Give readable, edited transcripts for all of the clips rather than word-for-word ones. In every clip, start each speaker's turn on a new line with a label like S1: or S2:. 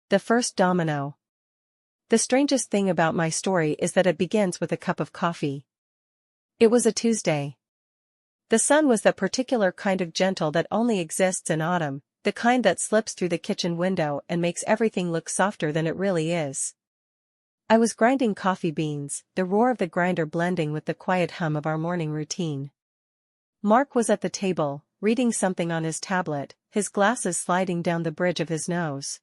S1: The first domino. The strangest thing about my story is that it begins with a cup of coffee. It was a Tuesday. The sun was that particular kind of gentle that only exists in autumn, the kind that slips through the kitchen window and makes everything look softer than it really is. I was grinding coffee beans, the roar of the grinder blending with the quiet hum of our morning routine. Mark was at the table, reading something on his tablet, his glasses sliding down the bridge of his nose.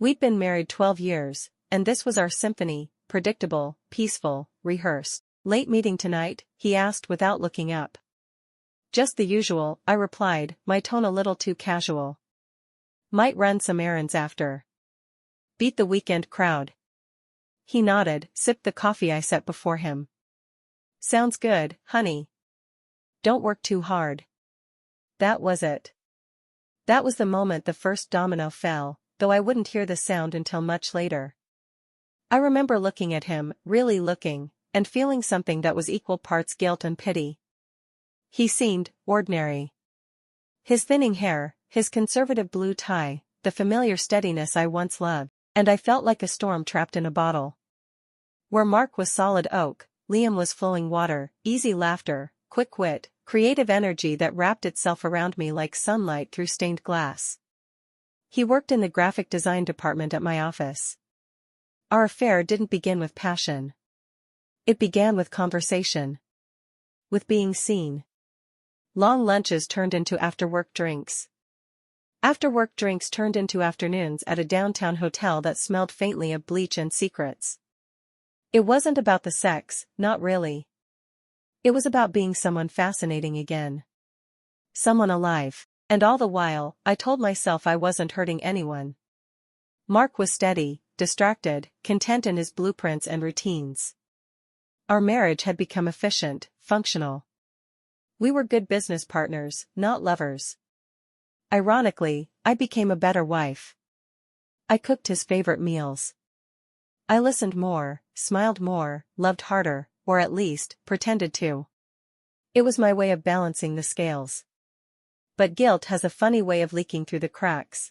S1: We'd been married 12 years, and this was our symphony, predictable, peaceful, rehearsed. "Late meeting tonight?" he asked without looking up. "Just the usual," I replied, my tone a little too casual. "Might run some errands after. Beat the weekend crowd." He nodded, sipped the coffee I set before him. "Sounds good, honey. Don't work too hard." That was it. That was the moment the first domino fell, though I wouldn't hear the sound until much later. I remember looking at him, really looking, and feeling something that was equal parts guilt and pity. He seemed ordinary. His thinning hair, his conservative blue tie, the familiar steadiness I once loved, and I felt like a storm trapped in a bottle. Where Mark was solid oak, Liam was flowing water, easy laughter, quick wit, creative energy that wrapped itself around me like sunlight through stained glass. He worked in the graphic design department at my office. Our affair didn't begin with passion. It began with conversation. With being seen. Long lunches turned into after-work drinks. After-work drinks turned into afternoons at a downtown hotel that smelled faintly of bleach and secrets. It wasn't about the sex, not really. It was about being someone fascinating again. Someone alive. And all the while, I told myself I wasn't hurting anyone. Mark was steady, distracted, content in his blueprints and routines. Our marriage had become efficient, functional. We were good business partners, not lovers. Ironically, I became a better wife. I cooked his favorite meals. I listened more, smiled more, loved harder, or at least, pretended to. It was my way of balancing the scales. But guilt has a funny way of leaking through the cracks.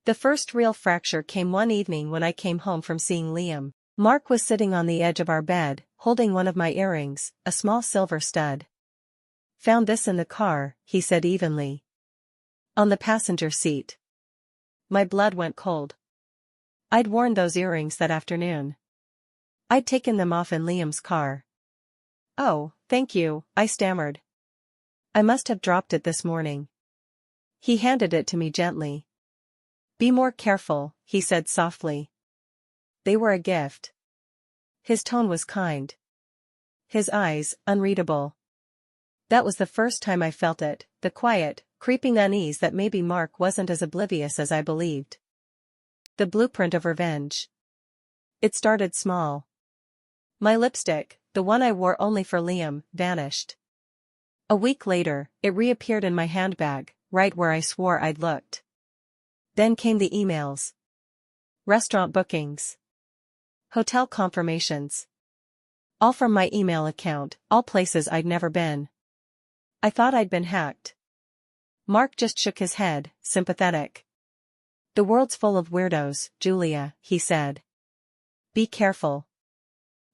S1: The first real fracture came one evening when I came home from seeing Liam. Mark was sitting on the edge of our bed, holding one of my earrings, a small silver stud. "Found this in the car," he said evenly. "On the passenger seat." My blood went cold. I'd worn those earrings that afternoon. I'd taken them off in Liam's car. "Oh, thank you," I stammered. "I must have dropped it this morning." He handed it to me gently. "Be more careful," he said softly. "They were a gift." His tone was kind. His eyes, unreadable. That was the first time I felt it, the quiet, creeping unease that maybe Mark wasn't as oblivious as I believed. The blueprint of revenge. It started small. My lipstick, the one I wore only for Liam, vanished. A week later, it reappeared in my handbag, right where I swore I'd looked. Then came the emails. Restaurant bookings. Hotel confirmations. All from my email account, all places I'd never been. I thought I'd been hacked. Mark just shook his head, sympathetic. "The world's full of weirdos, Julia," he said. "Be careful."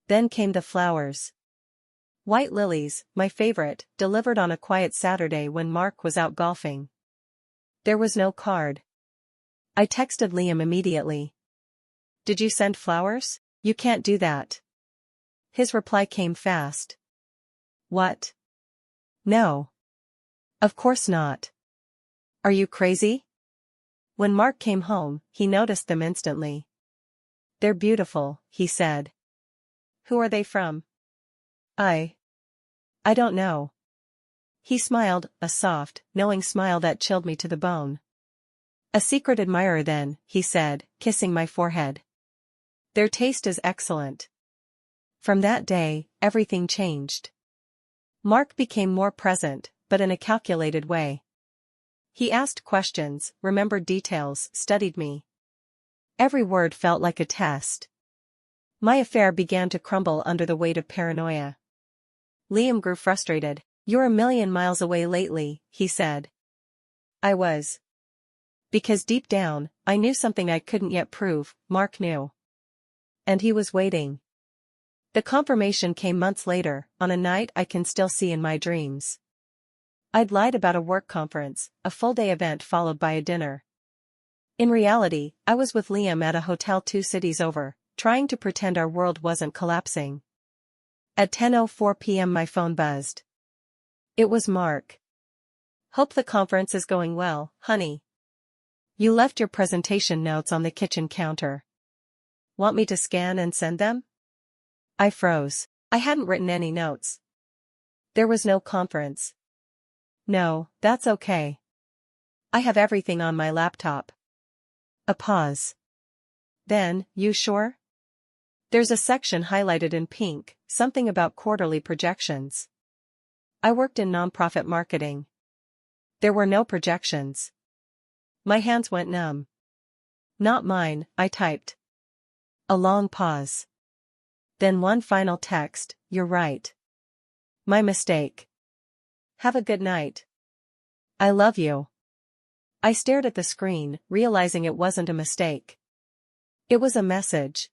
S1: Then came the flowers. White lilies, my favorite, delivered on a quiet Saturday when Mark was out golfing. There was no card. I texted Liam immediately. "Did you send flowers? You can't do that." His reply came fast. "What? No. Of course not. Are you crazy?" When Mark came home, he noticed them instantly. "They're beautiful," he said. "Who are they from?" I don't know." He smiled, a soft, knowing smile that chilled me to the bone. "A secret admirer then," he said, kissing my forehead. "Their taste is excellent." From that day, everything changed. Mark became more present, but in a calculated way. He asked questions, remembered details, studied me. Every word felt like a test. My affair began to crumble under the weight of paranoia. Liam grew frustrated. "You're a million miles away lately," he said. I was. Because deep down, I knew something I couldn't yet prove. Mark knew. And he was waiting. The confirmation came months later, on a night I can still see in my dreams. I'd lied about a work conference, a full-day event followed by a dinner. In reality, I was with Liam at a hotel 2 cities over, trying to pretend our world wasn't collapsing. At 10:04 p.m. my phone buzzed. It was Mark. "Hope the conference is going well, honey. You left your presentation notes on the kitchen counter. Want me to scan and send them?" I froze. I hadn't written any notes. There was no conference. "No, that's okay. I have everything on my laptop." A pause. Then, "You sure? There's a section highlighted in pink, something about quarterly projections." I worked in nonprofit marketing. There were no projections. My hands went numb. "Not mine," I typed. A long pause. Then one final text, "You're right. My mistake. Have a good night. I love you." I stared at the screen, realizing it wasn't a mistake. It was a message.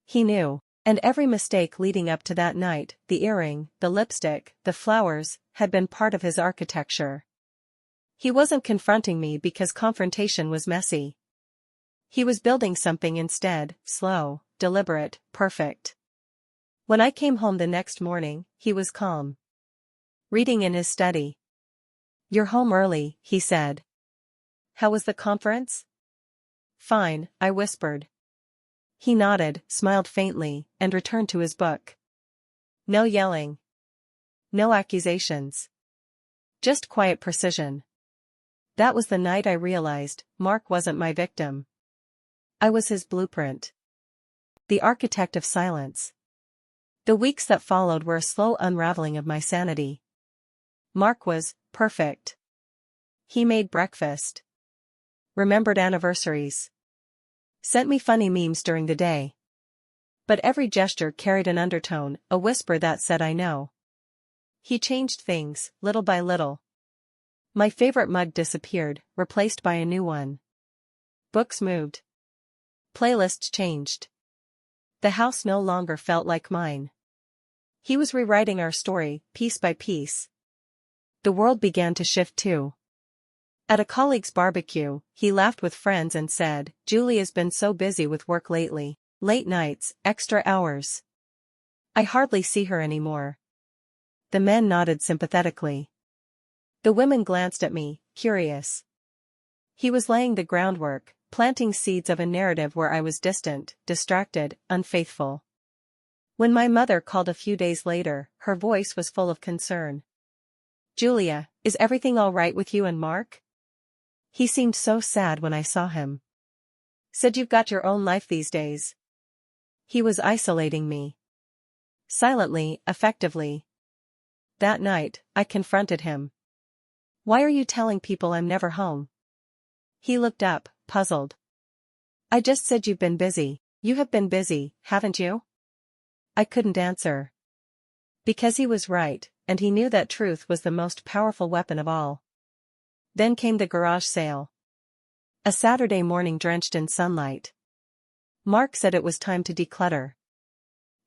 S1: He knew, and every mistake leading up to that night, the earring, the lipstick, the flowers, had been part of his architecture. He wasn't confronting me because confrontation was messy. He was building something instead, slow, deliberate, perfect. When I came home the next morning, he was calm. Reading in his study. "You're home early," he said. "How was the conference?" "Fine," I whispered. He nodded, smiled faintly, and returned to his book. No yelling. No accusations. Just quiet precision. That was the night I realized, Mark wasn't my victim. I was his blueprint. The architect of silence. The weeks that followed were a slow unraveling of my sanity. Mark was perfect. He made breakfast. Remembered anniversaries. Sent me funny memes during the day. But every gesture carried an undertone, a whisper that said I know. He changed things, little by little. My favorite mug disappeared, replaced by a new one. Books moved. Playlists changed. The house no longer felt like mine. He was rewriting our story, piece by piece. The world began to shift too. At a colleague's barbecue, he laughed with friends and said, "Julia's been so busy with work lately. Late nights, extra hours. I hardly see her anymore." The men nodded sympathetically. The women glanced at me, curious. He was laying the groundwork, planting seeds of a narrative where I was distant, distracted, unfaithful. When my mother called a few days later, her voice was full of concern. "Julia, is everything all right with you and Mark?" He seemed so sad when I saw him. "Said you've got your own life these days." He was isolating me. Silently, effectively. That night, I confronted him. "Why are you telling people I'm never home?" He looked up, puzzled. "I just said you've been busy. You have been busy, haven't you?" I couldn't answer. Because he was right, and he knew that truth was the most powerful weapon of all. Then came the garage sale. A Saturday morning drenched in sunlight. Mark said it was time to declutter.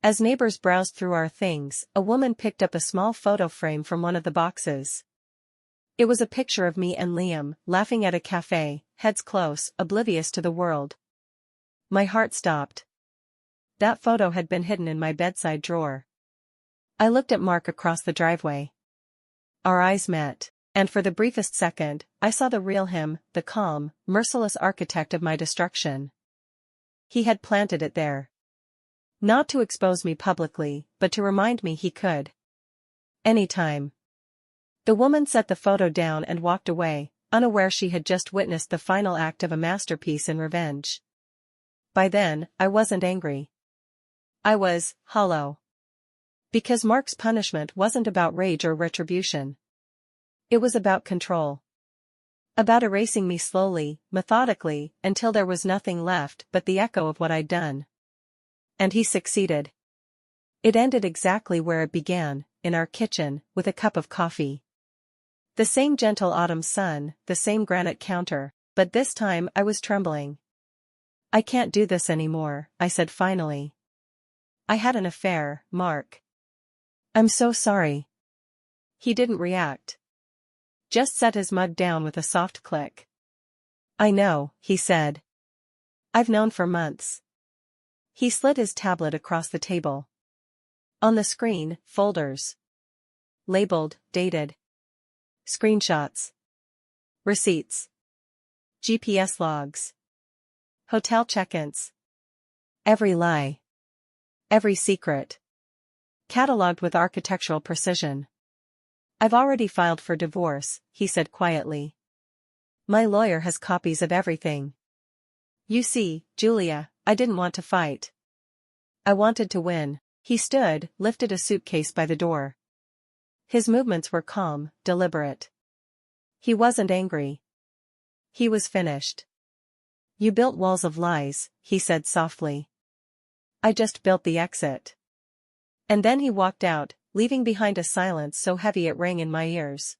S1: As neighbors browsed through our things, a woman picked up a small photo frame from one of the boxes. It was a picture of me and Liam, laughing at a cafe, heads close, oblivious to the world. My heart stopped. That photo had been hidden in my bedside drawer. I looked at Mark across the driveway. Our eyes met, and for the briefest second, I saw the real him, the calm, merciless architect of my destruction. He had planted it there. Not to expose me publicly, but to remind me he could. Anytime. The woman set the photo down and walked away, unaware she had just witnessed the final act of a masterpiece in revenge. By then, I wasn't angry. I was hollow. Because Mark's punishment wasn't about rage or retribution. It was about control. About erasing me slowly, methodically, until there was nothing left but the echo of what I'd done. And he succeeded. It ended exactly where it began, in our kitchen, with a cup of coffee. The same gentle autumn sun, the same granite counter, but this time I was trembling. I can't do this anymore, I said finally. I had an affair, Mark. I'm so sorry. He didn't react. Just set his mug down with a soft click. I know, he said. I've known for months. He slid his tablet across the table. On the screen, folders. Labeled, dated. Screenshots. Receipts. GPS logs. Hotel check-ins. Every lie. Every secret. Catalogued with architectural precision. I've already filed for divorce, he said quietly. My lawyer has copies of everything. You see, Julia, I didn't want to fight. I wanted to win. He stood, lifted a suitcase by the door. His movements were calm, deliberate. He wasn't angry. He was finished. You built walls of lies, he said softly. I just built the exit. And then he walked out, leaving behind a silence so heavy it rang in my ears.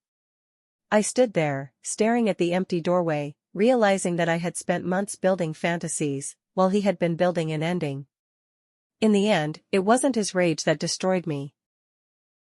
S1: I stood there, staring at the empty doorway, realizing that I had spent months building fantasies, while he had been building an ending. In the end, it wasn't his rage that destroyed me.